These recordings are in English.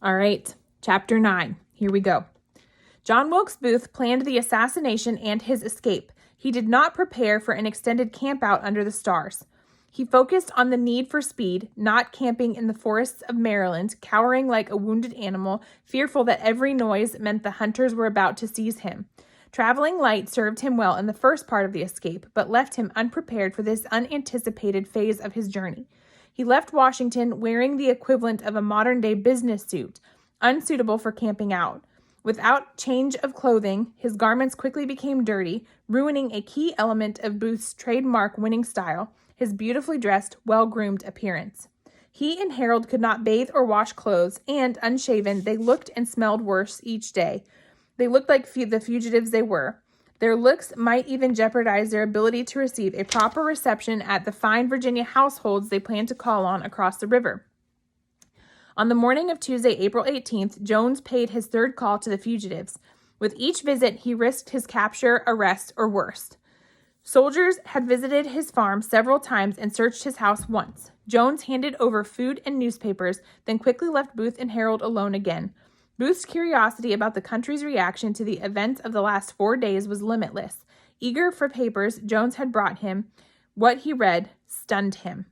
All right, Chapter 9. Here we go. John Wilkes Booth planned the assassination and his escape. He did not prepare for an extended campout under the stars. He focused on the need for speed, not camping in the forests of Maryland, cowering like a wounded animal, fearful that every noise meant the hunters were about to seize him. Traveling light served him well in the first part of the escape, but left him unprepared for this unanticipated phase of his journey. He left Washington wearing the equivalent of a modern-day business suit, unsuitable for camping out. Without change of clothing, his garments quickly became dirty, ruining a key element of Booth's trademark winning style, his beautifully dressed, well-groomed appearance. He and Harold could not bathe or wash clothes, and, unshaven, they looked and smelled worse each day. They looked like the fugitives they were. Their looks might even jeopardize their ability to receive a proper reception at the fine Virginia households they planned to call on across the river. On the morning of Tuesday, April 18th, Jones paid his third call to the fugitives. With each visit, he risked his capture, arrest, or worse. Soldiers had visited his farm several times and searched his house once. Jones handed over food and newspapers, then quickly left Booth and Harold alone again. Booth's curiosity about the country's reaction to the events of the last 4 days was limitless. Eager for papers Jones had brought him, what he read stunned him.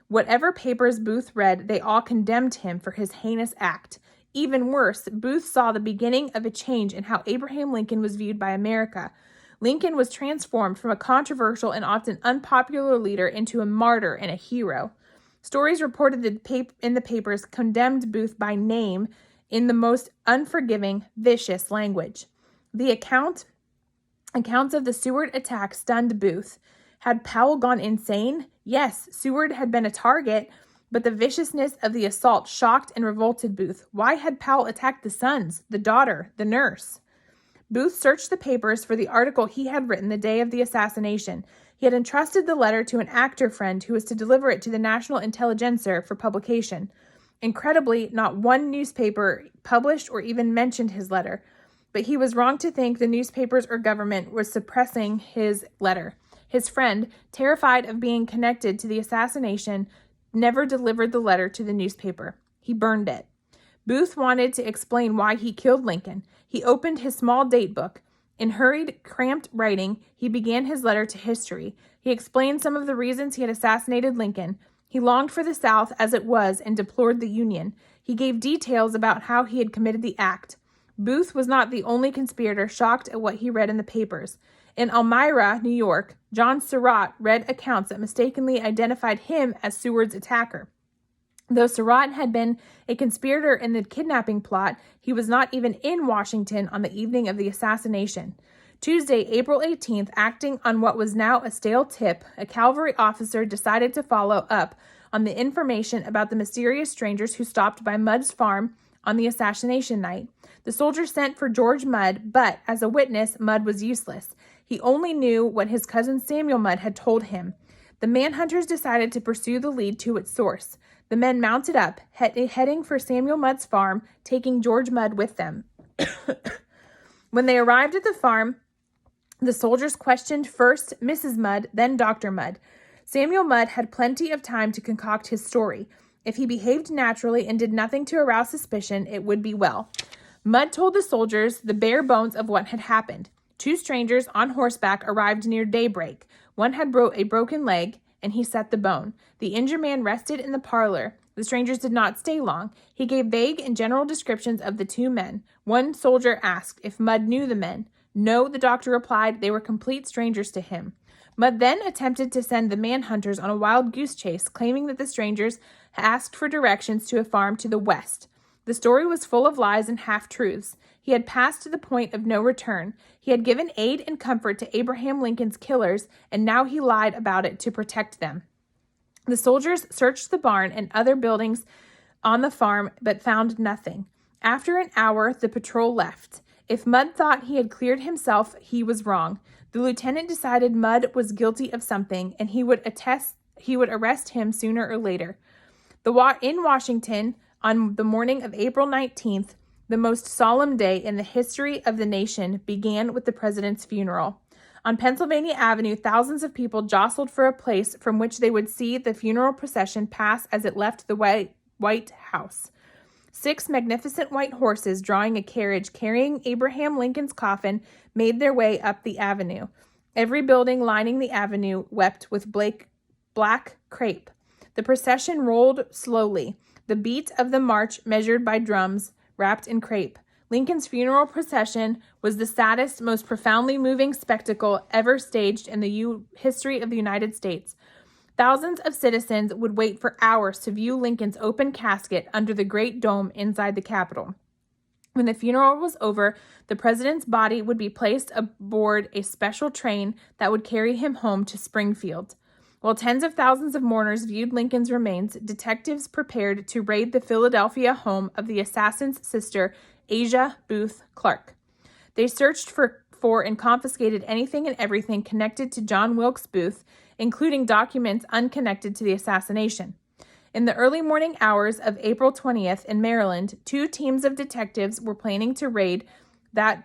Whatever papers Booth read, they all condemned him for his heinous act. Even worse, Booth saw the beginning of a change in how Abraham Lincoln was viewed by America. Lincoln was transformed from a controversial and often unpopular leader into a martyr and a hero. Stories reported in the papers condemned Booth by name in the most unforgiving, vicious language. The accounts of the Seward attack stunned Booth. Had Powell gone insane? Yes, Seward had been a target, but the viciousness of the assault shocked and revolted Booth. Why had Powell attacked the sons, the daughter, the nurse? Booth searched the papers for the article he had written the day of the assassination. He had entrusted the letter to an actor friend who was to deliver it to the National Intelligencer for publication. Incredibly, not one newspaper published or even mentioned his letter, but he was wrong to think the newspapers or government was suppressing his letter. His friend, terrified of being connected to the assassination, never delivered the letter to the newspaper. He burned it. Booth wanted to explain why he killed Lincoln. He opened his small date book. In hurried, cramped writing, he began his letter to history. He explained some of the reasons he had assassinated Lincoln. He longed for the South as it was and deplored the Union. He gave details about how he had committed the act. Booth was not the only conspirator shocked at what he read in the papers. In Elmira, New York, John Atzerodt read accounts that mistakenly identified him as Seward's attacker. Though Atzerodt had been a conspirator in the kidnapping plot, he was not even in Washington on the evening of the assassination. Tuesday, April 18th, acting on what was now a stale tip, a cavalry officer decided to follow up on the information about the mysterious strangers who stopped by Mudd's farm on the assassination night. The soldier sent for George Mudd, but as a witness, Mudd was useless. He only knew what his cousin Samuel Mudd had told him. The manhunters decided to pursue the lead to its source. The men mounted up, heading for Samuel Mudd's farm, taking George Mudd with them. When they arrived at the farm, the soldiers questioned first Mrs. Mudd, then Dr. Mudd. Samuel Mudd had plenty of time to concoct his story. If he behaved naturally and did nothing to arouse suspicion, it would be well. Mudd told the soldiers the bare bones of what had happened. 2 strangers on horseback arrived near daybreak. One had a broken leg, and he set the bone. The injured man rested in the parlor. The strangers did not stay long. He gave vague and general descriptions of the 2 men. One soldier asked if Mudd knew the men. No, the doctor replied, they were complete strangers to him. Mudd then attempted to send the manhunters on a wild goose chase, claiming that the strangers asked for directions to a farm to the west. The story was full of lies and half-truths. He had passed to the point of no return. He had given aid and comfort to Abraham Lincoln's killers, and now he lied about it to protect them. The soldiers searched the barn and other buildings on the farm, but found nothing. After an hour, the patrol left. If Mudd thought he had cleared himself, he was wrong. The lieutenant decided Mudd was guilty of something, and he would arrest him sooner or later. In Washington, on the morning of April 19th, the most solemn day in the history of the nation began with the president's funeral. On Pennsylvania Avenue, thousands of people jostled for a place from which they would see the funeral procession pass as it left the White House. 6 magnificent white horses drawing a carriage carrying Abraham Lincoln's coffin made their way up the avenue. Every building lining the avenue wept with black crape. The procession rolled slowly, the beat of the march measured by drums wrapped in crape. Lincoln's funeral procession was the saddest, most profoundly moving spectacle ever staged in the history of the United States. Thousands of citizens would wait for hours to view Lincoln's open casket under the great dome inside the Capitol. When the funeral was over, the president's body would be placed aboard a special train that would carry him home to Springfield. While tens of thousands of mourners viewed Lincoln's remains, detectives prepared to raid the Philadelphia home of the assassin's sister, Asia Booth Clark. They searched for and confiscated anything and everything connected to John Wilkes Booth, including documents unconnected to the assassination. In the early morning hours of April 20th in Maryland, 2 teams of detectives were planning a raid that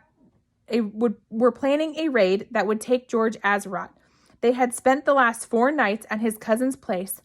would take George Atzerodt. They had spent the last 4 nights at his cousin's place.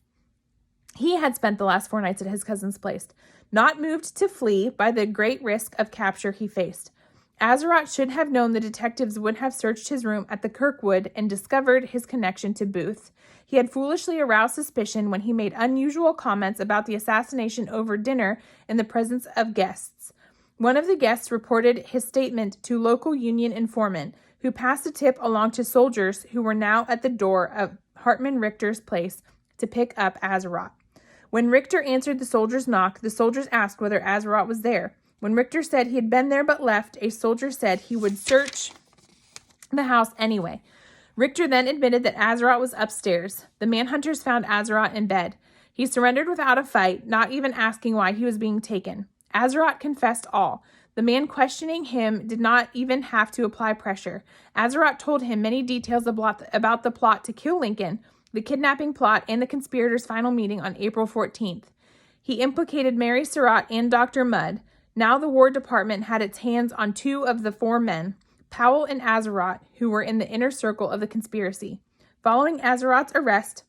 He had spent the last 4 nights at his cousin's place, not moved to flee by the great risk of capture he faced. Atzerodt should have known the detectives would have searched his room at the Kirkwood and discovered his connection to Booth. He had foolishly aroused suspicion when he made unusual comments about the assassination over dinner in the presence of guests. One of the guests reported his statement to local Union informant, who passed a tip along to soldiers who were now at the door of Hartman Richter's place to pick up Atzerodt. When Richter answered the soldier's knock, the soldiers asked whether Atzerodt was there. When Richter said he had been there but left, a soldier said he would search the house anyway. Richter then admitted that Atzerodt was upstairs. The manhunters found Atzerodt in bed. He surrendered without a fight, not even asking why he was being taken. Atzerodt confessed all. The man questioning him did not even have to apply pressure. Atzerodt told him many details about the plot to kill Lincoln, the kidnapping plot, and the conspirators' final meeting on April 14th. He implicated Mary Surratt and Dr. Mudd. Now the War Department had its hands on 2 of the 4 men, Powell and Atzerodt, who were in the inner circle of the conspiracy. Following Atzerodt's arrest,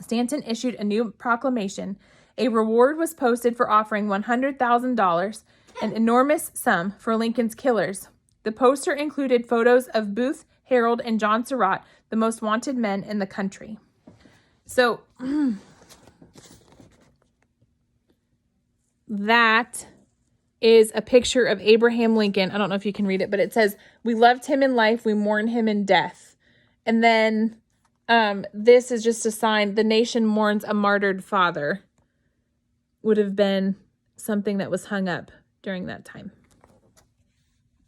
Stanton issued a new proclamation. A reward was posted for offering $100,000, an enormous sum for Lincoln's killers. The poster included photos of Booth, Harold, and John Surratt, the most wanted men in the country. So, that is a picture of Abraham Lincoln. I don't know if you can read it, but it says, "We loved him in life, we mourn him in death." And then this is just a sign, "The nation mourns a martyred father," would have been something that was hung up during that time.